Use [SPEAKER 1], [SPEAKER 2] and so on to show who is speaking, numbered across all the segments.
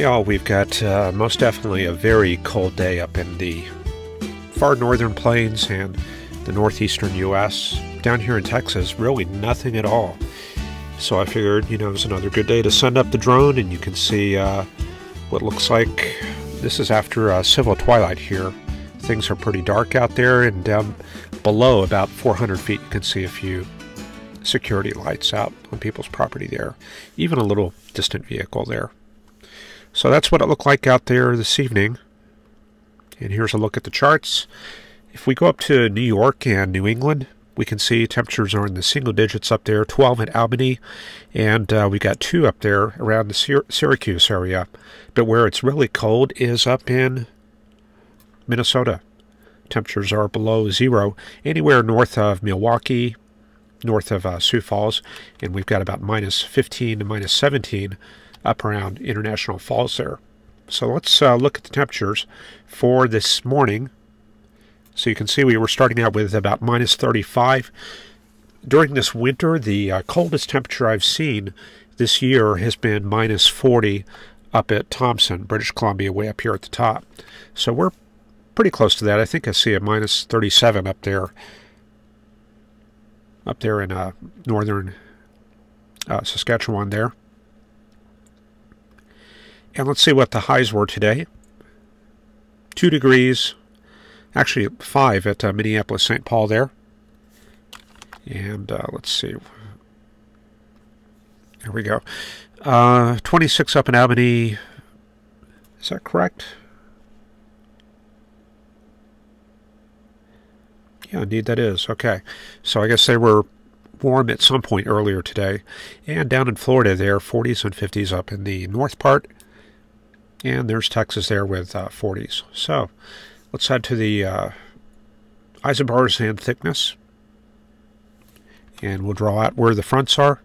[SPEAKER 1] Hey all, we've got most definitely a very cold day up in the far northern plains and the northeastern U.S. Down here in Texas, really nothing at all. So I figured, it was another good day to send up the drone, and you can see what looks like this is after civil twilight here. Things are pretty dark out there, and down below about 400 feet you can see a few security lights out on people's property there. Even a little distant vehicle there. So that's what it looked like out there this evening. And here's a look at the charts. If we go up to New York and New England, we can see temperatures are in the single digits up there, 12 at Albany, and we got 2 up there around the Syracuse area. But where it's really cold is up in Minnesota. Temperatures are below 0 anywhere north of Milwaukee, north of Sioux Falls, and we've got about minus 15 to minus 17 up around International Falls there. So let's look at the temperatures for this morning. So you can see we were starting out with about minus 35. During this winter, the coldest temperature I've seen this year has been minus 40 up at Thompson, British Columbia, way up here at the top. So we're pretty close to that. I think I see a minus 37 up there in northern Saskatchewan there. And let's see what the highs were today. 2 degrees, actually 5 at Minneapolis, St. Paul there. And let's see. There we go. 26 up in Albany. Is that correct? Yeah, indeed that is. Okay. So I guess they were warm at some point earlier today. And down in Florida there, 40s and 50s up in the north part. And there's Texas there with 40s. So let's head to the isobars and thickness. And we'll draw out where the fronts are.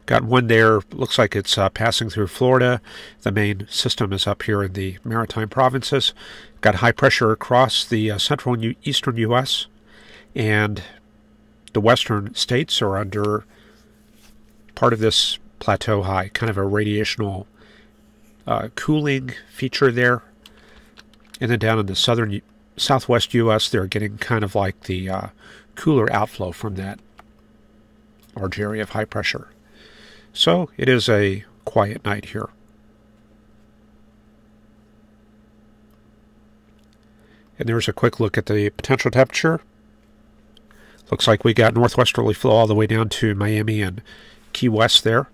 [SPEAKER 1] Got one there. Looks like it's passing through Florida. The main system is up here in the maritime provinces. Got high pressure across the central and eastern U.S. And the western states are under part of this plateau high, kind of a radiational cooling feature there. And then down in the southwest U.S., they're getting kind of like the cooler outflow from that large area of high pressure. So it is a quiet night here. And there's a quick look at the potential temperature. Looks like we got northwesterly flow all the way down to Miami and Key West there.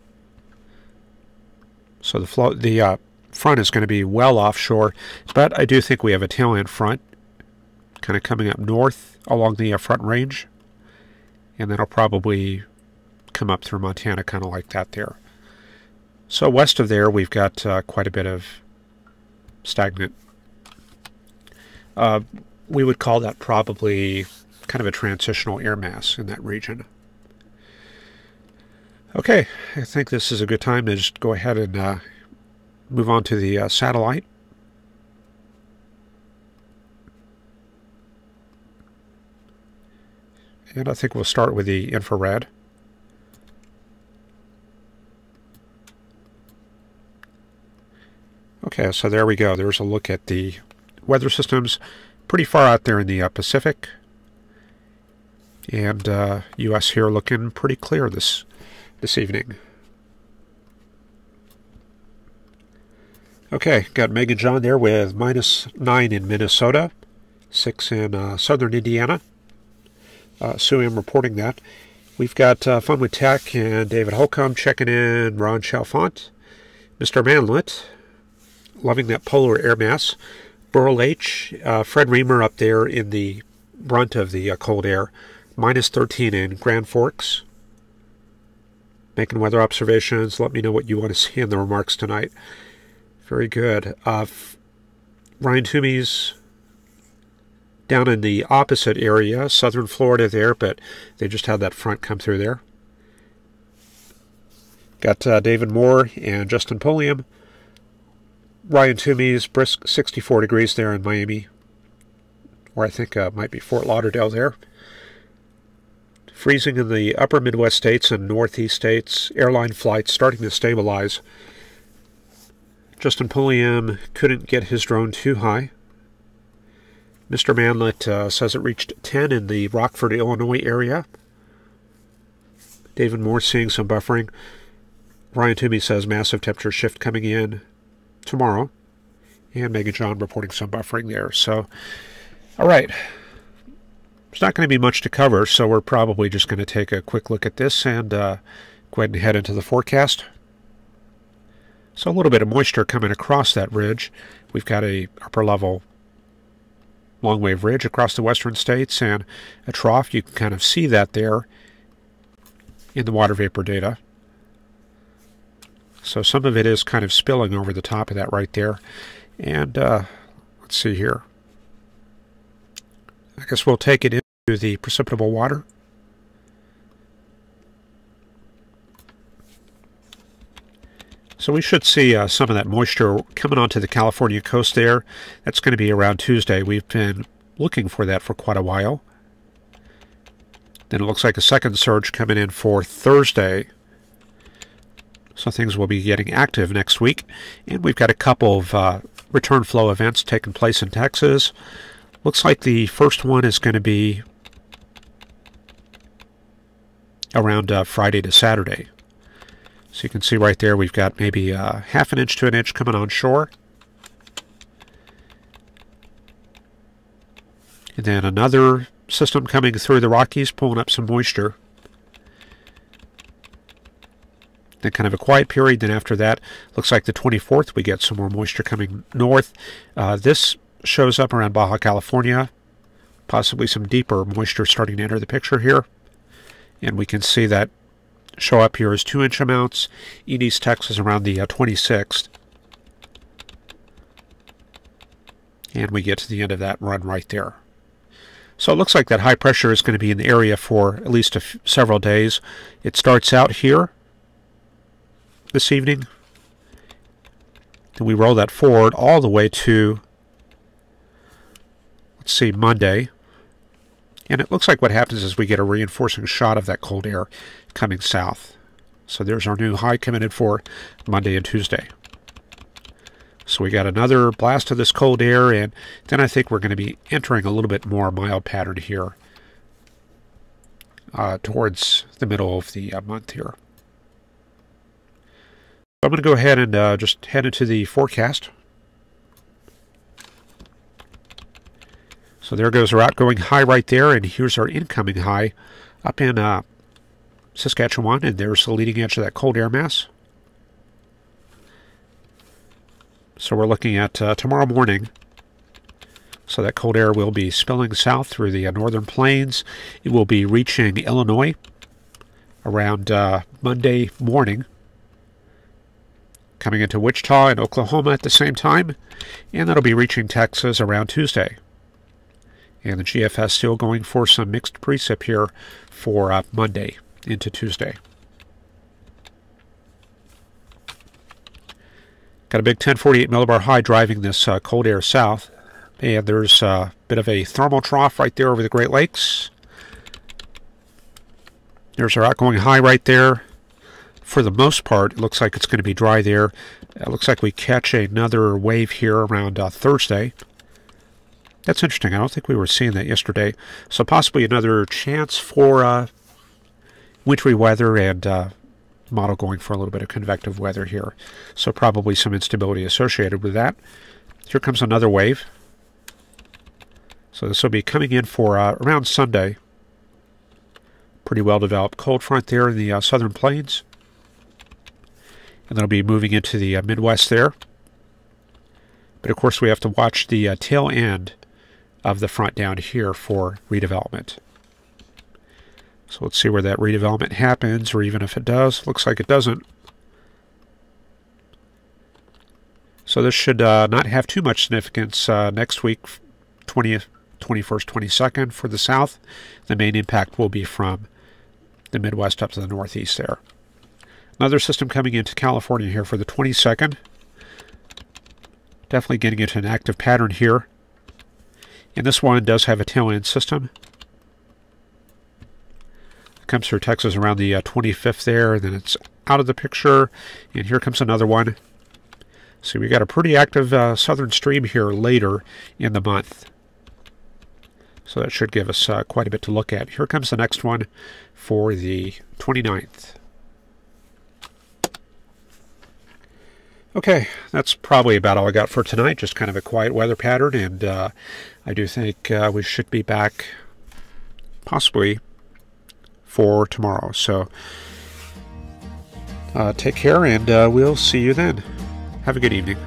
[SPEAKER 1] So the front is going to be well offshore, but I do think we have a tailwind front kind of coming up north along the front range, and that'll probably come up through Montana kind of like that there. So west of there we've got quite a bit of stagnant. We would call that probably kind of a transitional air mass in that region. Okay, I think this is a good time to just go ahead and move on to the satellite. And I think we'll start with the infrared. Okay, so there we go. There's a look at the weather systems pretty far out there in the Pacific. And U.S. here looking pretty clear this evening. Okay, got Megan John there with minus 9 in Minnesota, 6 in southern Indiana. Sue M reporting that. We've got Fun with Tech and David Holcomb checking in, Ron Chalfont. Mr. Manlet, loving that polar air mass. Burl H, Fred Reamer up there in the brunt of the cold air, minus 13 in Grand Forks. Making weather observations. Let me know what you want to see in the remarks tonight. Very good. Ryan Toomey's down in the opposite area, southern Florida there, but they just had that front come through there. Got David Moore and Justin Pulliam. Ryan Toomey's brisk 64 degrees there in Miami, or I think might be Fort Lauderdale there. Freezing in the upper Midwest states and Northeast states. Airline flights starting to stabilize. Justin Pulliam couldn't get his drone too high. Mr. Manlett says it reached 10 in the Rockford, Illinois area. David Moore seeing some buffering. Ryan Toomey says massive temperature shift coming in tomorrow. And Megan John reporting some buffering there. So, all right. There's not going to be much to cover, so we're probably just going to take a quick look at this and go ahead and head into the forecast. So a little bit of moisture coming across that ridge. We've got a upper level long wave ridge across the western states and a trough. You can kind of see that there in the water vapor data. So some of it is kind of spilling over the top of that right there. And let's see here. I guess we'll take it into the precipitable water. So we should see some of that moisture coming onto the California coast there. That's going to be around Tuesday. We've been looking for that for quite a while. Then it looks like a second surge coming in for Thursday. So things will be getting active next week. And we've got a couple of return flow events taking place in Texas. Looks like the first one is going to be around Friday to Saturday. So you can see right there we've got maybe half an inch to an inch coming on shore. And then another system coming through the Rockies, pulling up some moisture. Then kind of a quiet period. Then after that, looks like the 24th, we get some more moisture coming north. This shows up around Baja California. Possibly some deeper moisture starting to enter the picture here. And we can see that show up here as 2-inch amounts in East Texas around the 26th. And we get to the end of that run right there. So it looks like that high pressure is going to be in the area for at least several days. It starts out here this evening. And we roll that forward all the way to, let's see, Monday. And it looks like what happens is we get a reinforcing shot of that cold air coming south. So there's our new high coming in for Monday and Tuesday. So we got another blast of this cold air, and then I think we're going to be entering a little bit more mild pattern here towards the middle of the month here. I'm going to go ahead and just head into the forecast. So there goes our outgoing high right there, and here's our incoming high up in Saskatchewan, and there's the leading edge of that cold air mass. So we're looking at tomorrow morning. So that cold air will be spilling south through the northern plains. It will be reaching Illinois around Monday morning, coming into Wichita and Oklahoma at the same time, and that'll be reaching Texas around Tuesday. And the GFS still going for some mixed precip here for Monday into Tuesday. Got a big 1048 millibar high driving this cold air south. And there's a bit of a thermal trough right there over the Great Lakes. There's our outgoing high right there. For the most part, it looks like it's going to be dry there. It looks like we catch another wave here around Thursday. That's interesting. I don't think we were seeing that yesterday. So possibly another chance for wintry weather and model going for a little bit of convective weather here. So probably some instability associated with that. Here comes another wave. So this will be coming in for around Sunday. Pretty well developed cold front there in the southern plains. And that'll be moving into the Midwest there. But of course we have to watch the tail end of the front down here for redevelopment. So let's see where that redevelopment happens, or even if it does. Looks like it doesn't. So this should not have too much significance next week, 20th, 21st, 22nd for the south. The main impact will be from the Midwest up to the northeast there. Another system coming into California here for the 22nd. Definitely getting into an active pattern here. And this one does have a tail end system. It comes through Texas around the 25th there, and then it's out of the picture. And here comes another one. So we got a pretty active southern stream here later in the month. So that should give us quite a bit to look at. Here comes the next one for the 29th. Okay, that's probably about all I got for tonight. Just kind of a quiet weather pattern, and I do think we should be back possibly for tomorrow. So take care, and we'll see you then. Have a good evening.